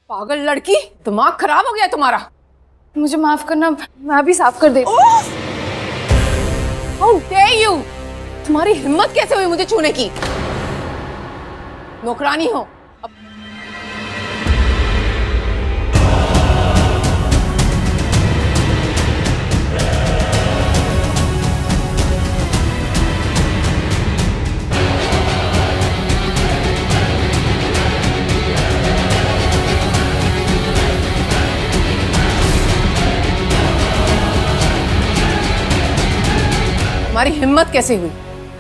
पागल लड़की, दिमाग खराब हो गया तुम्हारा। मुझे माफ करना, मैं अभी साफ कर देती। How dare you! तुम्हारी हिम्मत कैसे हुई मुझे छूने की? नौकरानी हो। तुम्हारी हिम्मत कैसे हुई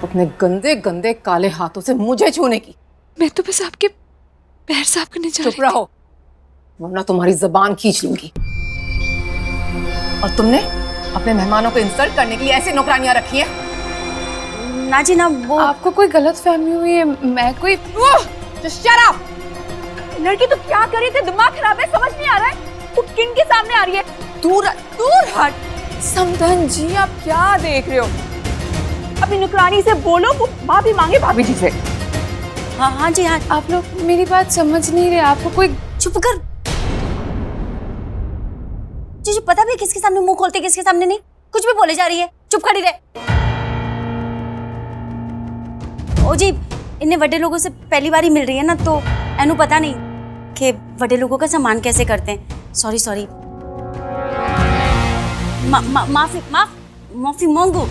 अपने गंदे गंदे काले हाथों से मुझे छूने की? मैं तो बस आपके पैर साफ करने जा रही थी। चुप रहो, वरना तुम्हारी जबान खींच लूंगी। और तुमने अपने मेहमानों को इंसल्ट करने के लिए ऐसी नौकरानियां रखी हैं? ना जी ना, वो आपको कोई गलतफहमी हुई है। मैं कोई Just shut up! लड़की तो क्या कर रही थी? दिमाग खराब है, समझ नहीं आ रहा है। तू किन के सामने आ रही है? दूर दूर हट। समधन जी, आप क्या देख रहे हो? अपनी नुकरानी से बोलो, वो माफी मांगे भाभी जी से। हाँ हाँ जी हाँ। आप लोग मेरी बात समझ नहीं रहे। आपको कोई चुप कर। तुझे पता भी किसके सामने मुंह खोलते किसके सामने नहीं? कुछ भी बोले जा रही है, चुप खड़ी रहे। ओ जी, इन्हें बड़े लोगों से पहली बार ही मिल रही है ना, तो एनु पता नहीं कि बड़े लोगों का सम्मान कैसे करते हैं। सॉरी सॉरी, माफी माफी मांगो,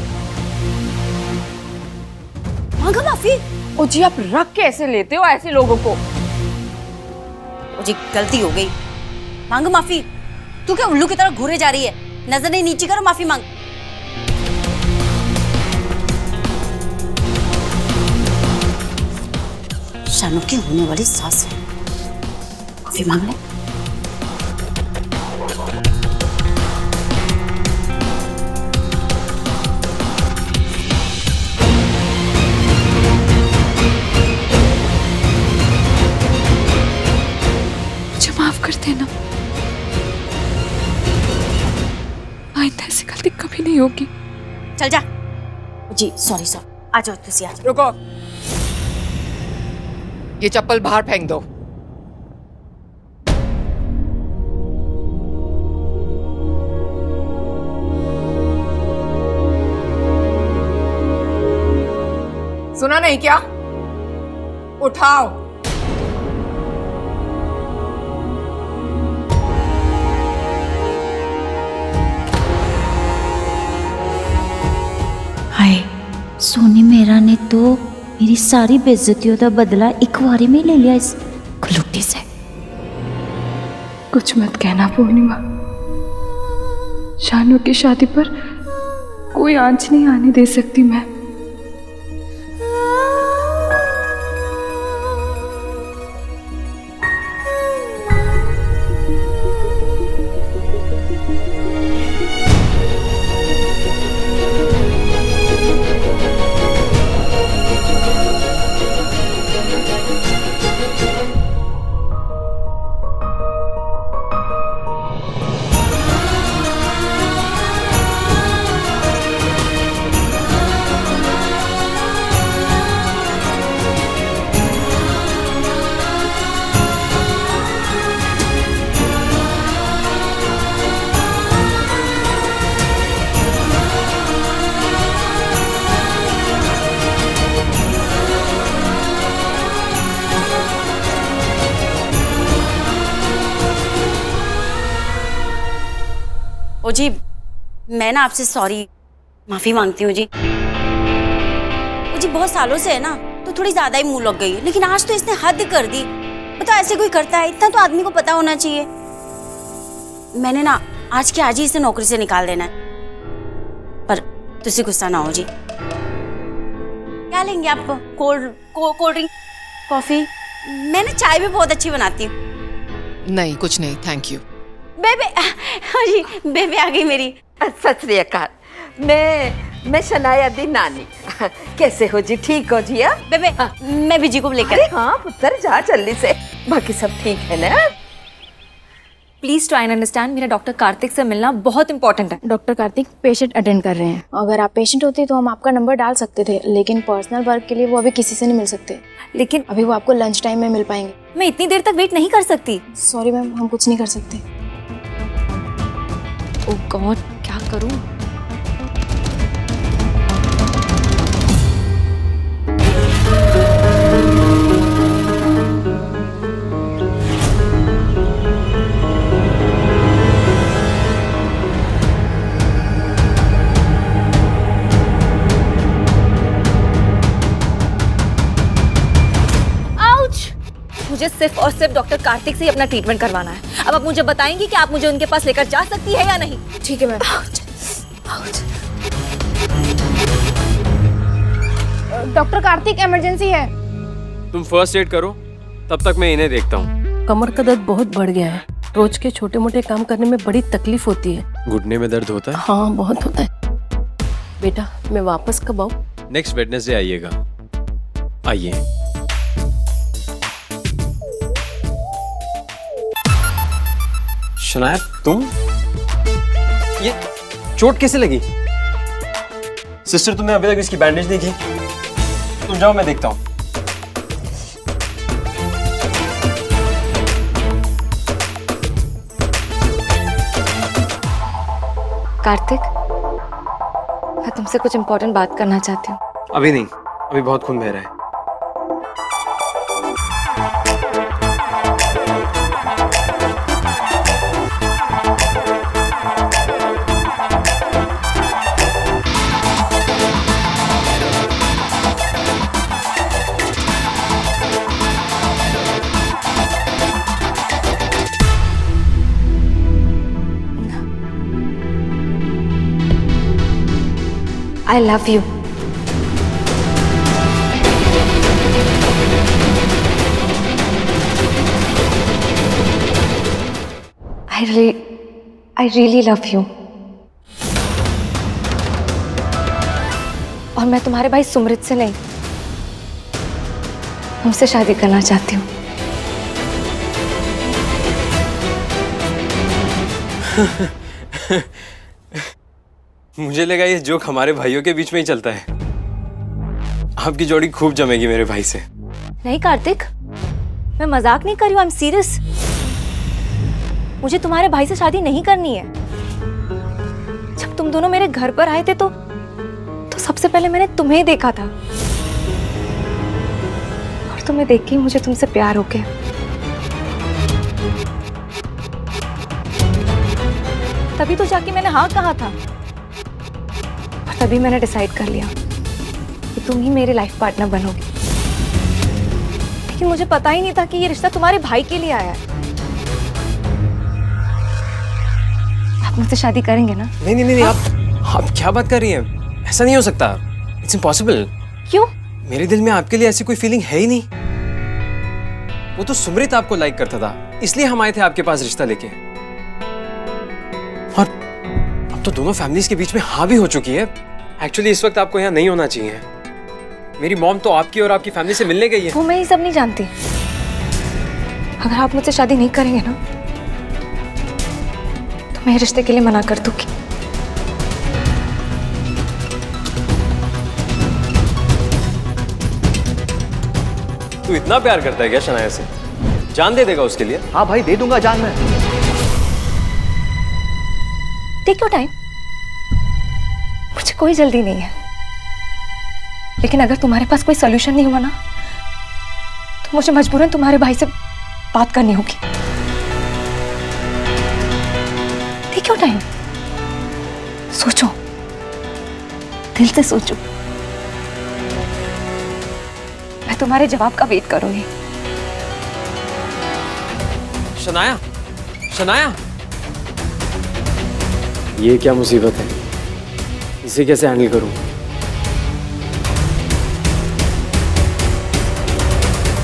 मांगो माफी। ओ जी, आप रख कैसे लेते हो ऐसे लोगों को? ओ जी, गलती हो गई, मांगो माफी। तू क्या उल्लू की तरह घूरे जा रही है? नजर नहीं नीचे करो, माफी मांग। शानू की होने वाली सास है, माफी मांग ले। मुझे माफ कर देना। आइंदा ऐसी गलती कभी नहीं होगी। चल जा। जी सॉरी सॉरी, आ जाओ तुसी आ जाओ। रुको, ये चप्पल बाहर फेंक दो। सुना नहीं क्या? उठाओ। हाय, सोनी मेरा ने तो मेरी सारी बेइज्जतियों का बदला एक बारी में ले लिया इस खलुट्टी से। कुछ मत कहना पूर्णिमा। शानू की शादी पर कोई आंच नहीं आने दे सकती मैं। ओ जी, मैं ना आपसे सॉरी, माफी मांगती हूँ जी। ओ जी, बहुत सालों से है ना, तो थोड़ी ज्यादा ही मुंह लग गई है, लेकिन आज तो इसने हद कर दी। तो ऐसे कोई करता है? इतना तो आदमी को पता होना चाहिए। मैंने ना आज के आज ही इसे नौकरी से निकाल देना है। पर तुसी गुस्सा ना हो जी। क्या लेंगे आप? Cold drink, coffee? मैंने चाय भी बहुत अच्छी बनाती हूँ। नहीं, कुछ नहीं, थैंक यू। बेबे, जी बेबे आ गई मेरी। सत श्री अकाल। मैं शनाया दी नानी। कैसे हो जी? ठीक हो जी? बेबे मैं भी जी को लेकर। अरे हाँ पुत्र, जा जल्दी से। बाकी सब ठीक है ना? प्लीज ट्राई एंड अंडरस्टैंड, मेरा डॉक्टर कार्तिक से मिलना बहुत इंपॉर्टेंट है। डॉक्टर कार्तिक पेशेंट अटेंड कर रहे हैं। अगर आप पेशेंट होती तो हम आपका नंबर डाल सकते थे, लेकिन पर्सनल वर्क के लिए वो अभी किसी से नहीं मिल सकते। लेकिन अभी वो आपको लंच टाइम में मिल पाएंगे। मैं इतनी देर तक वेट नहीं कर सकती। सॉरी मैम, हम कुछ नहीं कर सकते। ओह गॉड, क्या करूं? मुझे सिर्फ और सिर्फ डॉक्टर कार्तिक से ही अपना ट्रीटमेंट करवाना है। अब आप मुझे बताएंगी कि आप मुझे उनके पास लेकर जा सकती है या नहीं? ठीक है मैम। डॉक्टर कार्तिक, इमरजेंसी है। तुम फर्स्ट एड करो, तब तक मैं इन्हें देखता हूँ। कमर का दर्द बहुत बढ़ गया है। रोज के छोटे मोटे काम करने में बड़ी तकलीफ होती है। घुटने में दर्द होता है? हाँ, बहुत होता है। बेटा, मैं वापस कब आऊँ? नेक्स्ट वेडनेसडे आइएगा। आइए। शनाया, तुम? ये चोट कैसे लगी? सिस्टर, तुमने अभी तक इसकी बैंडेज नहीं की। तुम जाओ, मैं देखता हूँ। कार्तिक, मैं तुमसे कुछ इम्पोर्टेंट बात करना चाहती हूँ। अभी नहीं, अभी बहुत खून बह रहा है। I love you. I really love you. और मैं तुम्हारे भाई सुमृत से नहीं, तुमसे शादी करना चाहती हूँ। मुझे लगा ये जोक हमारे भाइयों के बीच में ही चलता है। आपकी जोड़ी खूब जमेगी मेरे भाई से। नहीं कार्तिक, मैं मजाक नहीं कर रही हूँ, आई एम सीरियस। मुझे तुम्हारे भाई से शादी नहीं करनी है। जब तुम दोनों मेरे घर पर आए थे तो सबसे पहले मैंने तुम्हें देखा था, और तुम्हें देख के ही मुझे तुमसे प्यार हो गया। तभी तो जाके मैंने हाँ कहा था, और तभी मैंने डिसाइड कर लिया कि तुम ही मेरे लाइफ पार्टनर बनोगी। लेकिन मुझे पता ही नहीं था कि ये रिश्ता तुम्हारे भाई के लिए आया है। आप मुझसे शादी करेंगे ना? नहीं नहीं नहीं, आप क्या बात कर रही हैं? ऐसा नहीं हो सकता। It's impossible. क्यों? मेरे दिल में आपके लिए ऐसी कोई फीलिंग है ही नहीं। वो तो सुमृत आपको लाइक करता था, इसलिए हम आए थे आपके पास रिश्ता लेके। और अब तो दोनों फैमिलीज के बीच में हाँ भी हो चुकी है। एक्चुअली इस वक्त आपको यहाँ नहीं होना चाहिए। मेरी मॉम तो आपकी और आपकी फैमिली से मिलने गई है। वो मैं ये सब नहीं जानती। अगर आप मुझसे शादी नहीं करेंगे ना, तो मैं रिश्ते के लिए मना कर दूंगी। तू इतना प्यार करता है क्या शनाया से? जान दे देगा उसके लिए? हाँ भाई, दे दूंगा जान मैं। टेक योर टाइम, मुझे कोई जल्दी नहीं है। लेकिन अगर तुम्हारे पास कोई सॉल्यूशन नहीं हुआ ना, तो मुझे मजबूरन तुम्हारे भाई से बात करनी होगी। टेक योर टाइम, सोचो, दिल से सोचो। मैं तुम्हारे जवाब का वेट करूंगी। शनाया, शनाया, ये क्या मुसीबत है? इसे कैसे हैंडल करूं?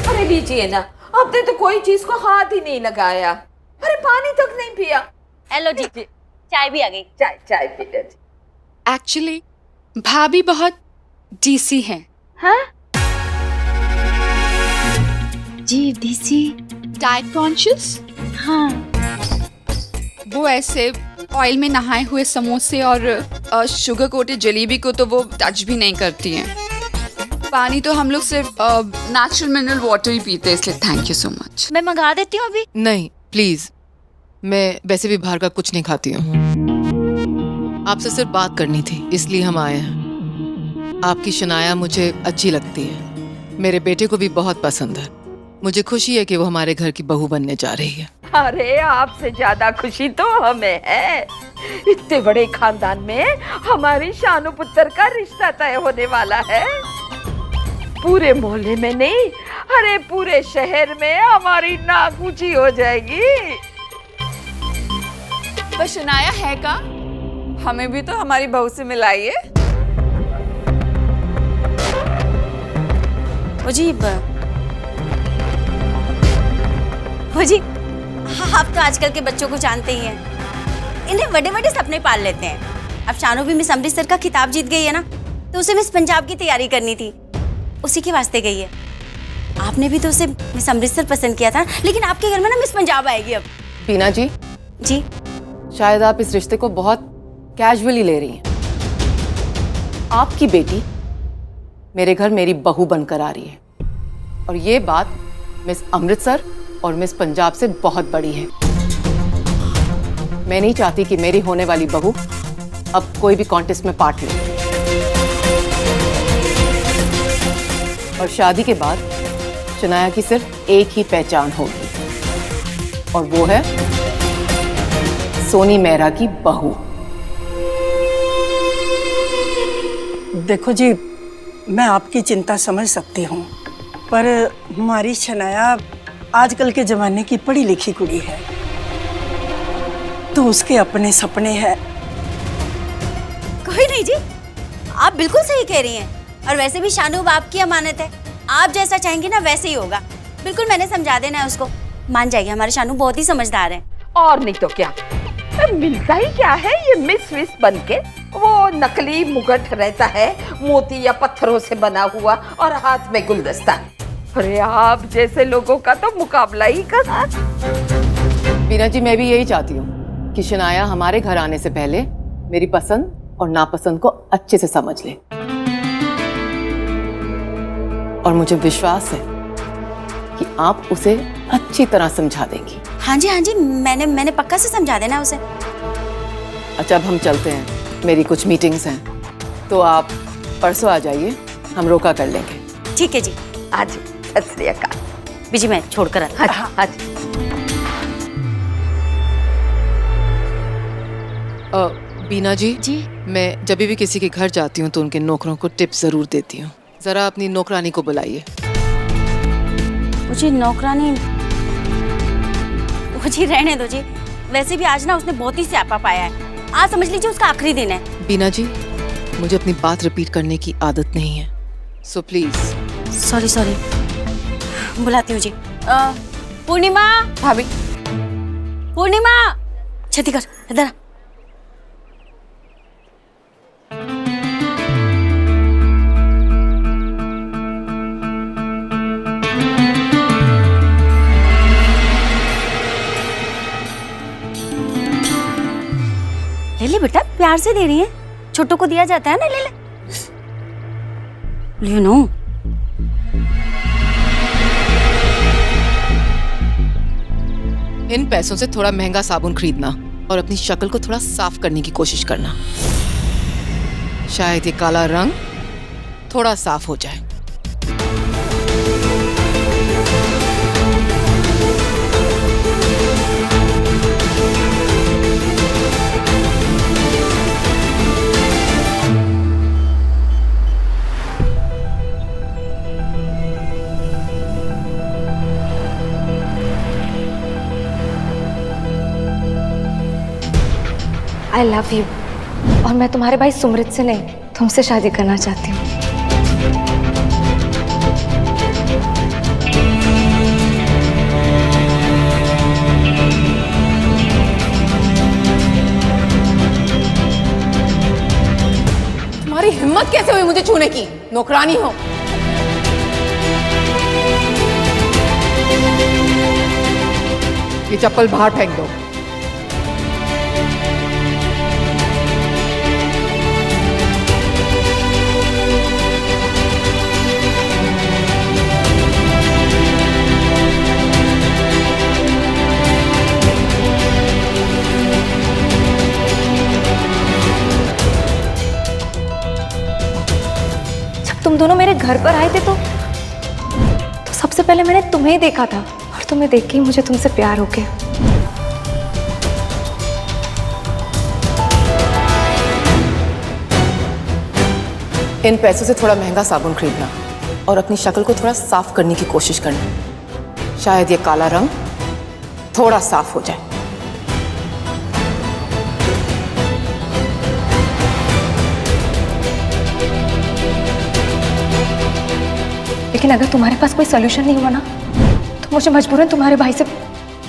अरे लीजिए ना, आपने तो कोई चीज को हाथ ही नहीं लगाया। अरे पानी तक नहीं पिया। हेलो जी, चाय भी आ गई। चाय पी लो जी। एक्चुअली भाभी बहुत डीसी हैं। हाँ? जी डीसी। Diet conscious. हाँ। वो ऐसे ऑयल में नहाए हुए समोसे और शुगर कोटेड जलेबी को तो वो टच भी नहीं करती हैं। पानी तो हम लोग सिर्फ नेचुरल मिनरल वाटर ही पीते हैं, इसलिए थैंक यू सो मच। मैं मंगा देती हूँ अभी। नहीं प्लीज, मैं वैसे भी बाहर का कुछ नहीं खाती हूँ। आपसे सिर्फ बात करनी थी, इसलिए हम आए हैं। आपकी शनाया मुझे अच्छी लगती है, मेरे बेटे को भी बहुत पसंद है। मुझे खुशी है कि वो हमारे घर की बहू बनने जा रही है। अरे आपसे ज्यादा खुशी तो हमें है। इतने बड़े खानदान में हमारी शानू पुत्र का रिश्ता तय होने वाला है। पूरे मोहल्ले में नहीं, अरे पूरे शहर में हमारी नाक ऊंची हो जाएगी। पर शनाया है का, हमें भी तो हमारी बहू से मिलाइए। जी आप तो आजकल के बच्चों को जानते ही हैं, इन्हें बड़े बड़े सपने पाल लेते हैं। अब शानू भी मिस अमृतसर का खिताब जीत गई है ना, तो उसे मिस पंजाब की तैयारी करनी थी, उसी के वास्ते गई है। आपने भी तो उसे मिस अमृतसर पसंद किया था, लेकिन आपके घर में ना मिस पंजाब आएगी अब। बीना जी, जी शायद आप इस रिश्ते को बहुत कैजुअली ले रही हैं। आपकी बेटी मेरे घर मेरी बहू बनकर आ रही है, और ये बात मिस अमृतसर और मिस पंजाब से बहुत बड़ी है। मैं नहीं चाहती कि मेरी होने वाली बहू अब कोई भी कॉन्टेस्ट में पार्ट ले, और शादी के बाद शनाया की सिर्फ एक ही पहचान होगी, और वो है सोनी मेहरा की बहू। देखो जी, मैं आपकी चिंता समझ सकती हूँ, पर हमारी शनाया आजकल के जमाने की पढ़ी लिखी कुड़ी है, तो उसके अपने सपने हैं। कोई नहीं जी, आप बिल्कुल सही कह रही हैं, और वैसे भी शानू आपकी अमानत है, आप जैसा चाहेंगे ना वैसे ही होगा। बिल्कुल मैंने समझा देना है उसको, मान जाएगी। हमारे शानू बहुत ही समझदार है। और नहीं तो क्या, मिलता ही क्या है ये मिस विस बनके। वो नकली मुकुट रहता है, मोती या पत्थरों से बना हुआ, और हाथ में गुलदस्ता। अरे आप जैसे लोगों का तो मुकाबला ही कहाँ। बीना जी, मैं भी यही चाहती हूँ कि शनाया हमारे घर आने से पहले मेरी पसंद और नापसंद को अच्छे से समझ ले, और मुझे विश्वास है कि आप उसे अच्छी तरह समझा देंगी। हाँ जी, मैंने पक्का से समझा देना उसे। अच्छा, अब हम चलते हैं, मेरी कुछ मीटिंग्स हैं, तो आप परसों आ जाइए, हम रोका कर लेंगे। ठीक है जी। आज सत श्री अकाल। बीजी मैं छोड़कर आता हूँ। हाँ। बीना जी, मैं जब भी किसी के घर जाती हूँ तो उनके नौकरों को टिप्स जरूर देती हूँ। जरा अपनी नौकरानी को बुलाइए। मुझे नौकरानी, मुझे रहने दो जी। वैसे भी आज ना उसने बहुत ही स्यापा पाया है, आज समझ लीजिए उसका आखिरी दिन है। बीना जी, मुझे अपनी बात रिपीट करने की आदत नहीं है, सो प्लीज। सॉरी, बुलाती हूँ जी। पूर्णिमा भाभी, पूर्णिमा छती कर इधर। ले ले बेटा, प्यार से दे रही है, छोटों को दिया जाता है ना। ले ले नो। इन पैसों से थोड़ा महंगा साबुन खरीदना और अपनी शक्ल को थोड़ा साफ करने की कोशिश करना, शायद ये काला रंग थोड़ा साफ हो जाए। आई लव यू, और मैं तुम्हारे भाई सुमृत से नहीं, तुमसे शादी करना चाहती हूँ। तुम्हारी हिम्मत कैसे हुई मुझे छूने की? नौकरानी हो। ये चप्पल बाहर फेंक दो। तुम दोनों मेरे घर पर आए थे तो सबसे पहले मैंने तुम्हें ही देखा था और तुम्हें देख के ही मुझे तुमसे प्यार हो गया। इन पैसों से थोड़ा महंगा साबुन खरीदना और अपनी शक्ल को थोड़ा साफ करने की कोशिश करना। शायद ये काला रंग थोड़ा साफ हो जाए। लेकिन अगर तुम्हारे पास कोई सोल्यूशन नहीं हुआ ना तो मुझे मजबूरन तुम्हारे भाई से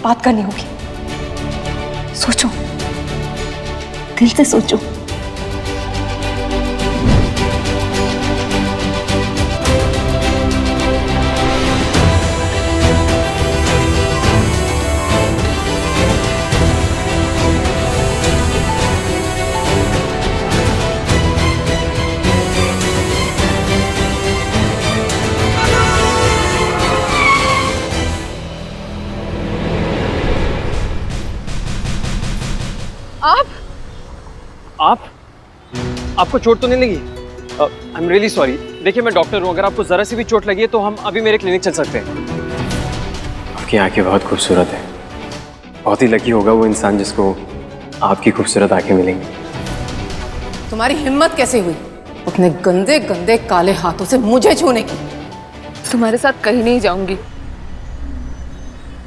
बात करनी होगी। सोचो, दिल से सोचो। आपको चोट तो नहीं लगी? I am really sorry. देखिए मैं डॉक्टर हूँ, अगर आपको जरा सी भी चोट लगी है तो हम अभी मेरे क्लिनिक चल सकते हैं। आपकी आंखें बहुत खूबसूरत हैं। बहुत ही लकी होगा वो इंसान जिसको आपकी खूबसूरत आंखें मिलेंगी। तुम्हारी हिम्मत कैसे हुई अपने गंदे गंदे काले हाथों से मुझे छूने की? तुम्हारे साथ कहीं नहीं जाऊंगी।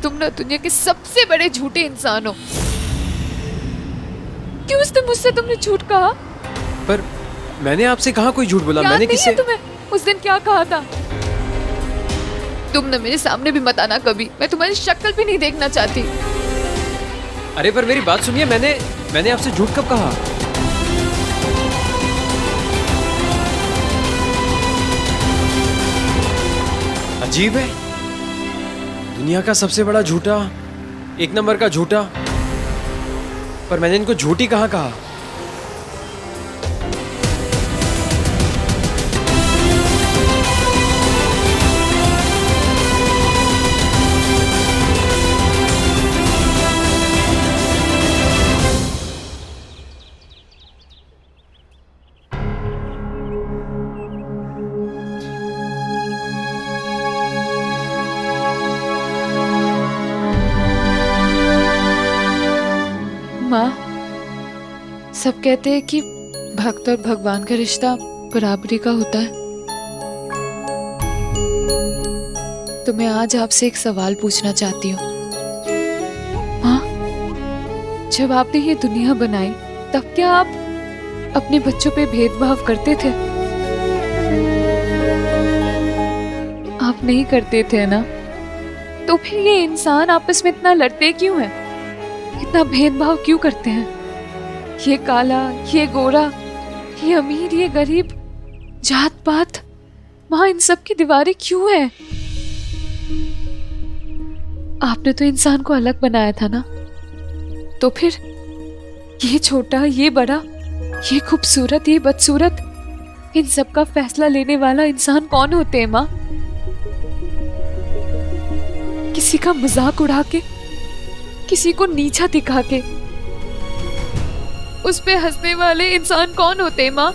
तुम ना दुनिया के सबसे बड़े झूठे इंसान हो। क्यों उस दिन मुझसे तुमने झूठ कहा? पर मैंने आपसे कहा कोई झूठ बोला? याद मैंने नहीं किससे? है तुम्हें उस दिन क्या कहा था? तुम ना मेरे सामने भी मत आना कभी। मैं तुम्हारी शक्ल भी नहीं देखना चाहती। अरे पर मेरी बात सुनिए, मैंने आपसे झूठ कब कहा? अजीब है, दुनिया का सबसे बड़ा झूठा, एक नंबर का झूठा, पर मैंने इनको झूठी कहाँ कहा? माँ, सब कहते हैं कि भक्त और भगवान का रिश्ता बराबरी का होता है। तो मैं आज आपसे एक सवाल पूछना चाहती हूँ। माँ, जब आपने ये दुनिया बनाई तब क्या आप अपने बच्चों पे भेदभाव करते थे? आप नहीं करते थे ना? तो फिर ये इंसान आपस में इतना लड़ते क्यों हैं? इतना भेदभाव क्यों करते हैं? ये काला, ये गोरा, ये अमीर, ये गरीब, जात पात, माँ, इन सब की दीवारें क्यों हैं? आपने तो इंसान को अलग बनाया था ना? तो फिर ये छोटा, ये बड़ा, ये खूबसूरत, ये बदसूरत, इन सब का फैसला लेने वाला इंसान कौन होते हैं माँ? किसी का मजाक उड़ा के, किसी को नीचा दिखा के उस पे हंसने वाले इंसान कौन होते हैं माँ?